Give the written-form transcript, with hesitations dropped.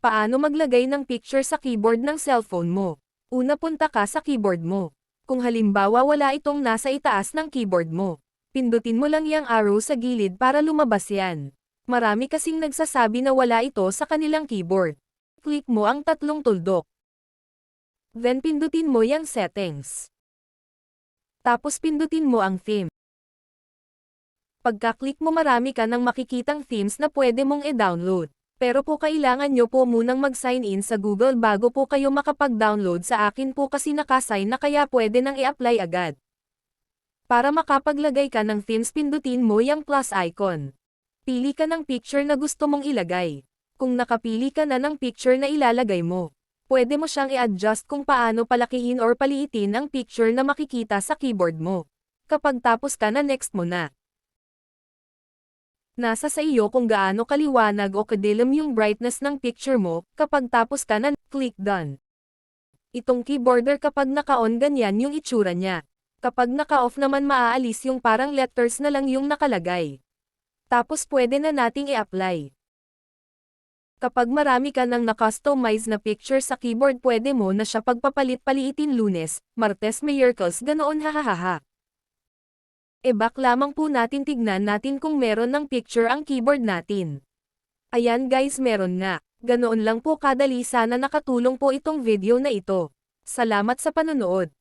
Paano maglagay ng picture sa keyboard ng cellphone mo? Una, punta ka sa keyboard mo. Kung halimbawa wala itong nasa itaas ng keyboard mo, pindutin mo lang yung arrow sa gilid para lumabas yan. Marami kasing nagsasabi na wala ito sa kanilang keyboard. Click mo ang tatlong tuldok. Then pindutin mo yung settings. Tapos pindutin mo ang theme. Pagka-click mo marami ka nang makikitang themes na pwede mong i-download. Pero po kailangan nyo po munang mag-sign in sa Google bago po kayo makapag-download. Sa akin po kasi nakasign na kaya pwede nang i-apply agad. Para makapaglagay ka ng themes, pindutin mo yung plus icon. Pili ka ng picture na gusto mong ilagay. Kung nakapili ka na ng picture na ilalagay mo, pwede mo siyang i-adjust kung paano palakihin or paliitin ang picture na makikita sa keyboard mo. Kapag tapos ka na, next mo na. Nasa sa iyo kung gaano kaliwanag o kadilim yung brightness ng picture mo. Kapag tapos ka na, click done. Itong keyboarder kapag naka-on ganyan yung itsura niya. Kapag naka-off naman maaalis yung parang letters na lang yung nakalagay. Tapos pwede na nating i-apply. Kapag marami ka nang na-customize na picture sa keyboard, pwede mo na siya pagpapalit-paliitin Lunes, Martes, Miyerkules, ganoon, hahaha. E-back lamang po natin, tignan natin kung meron ng picture ang keyboard natin. Ayan guys, meron nga. Ganoon lang po kadali, sana nakatulong po itong video na ito. Salamat sa panonood.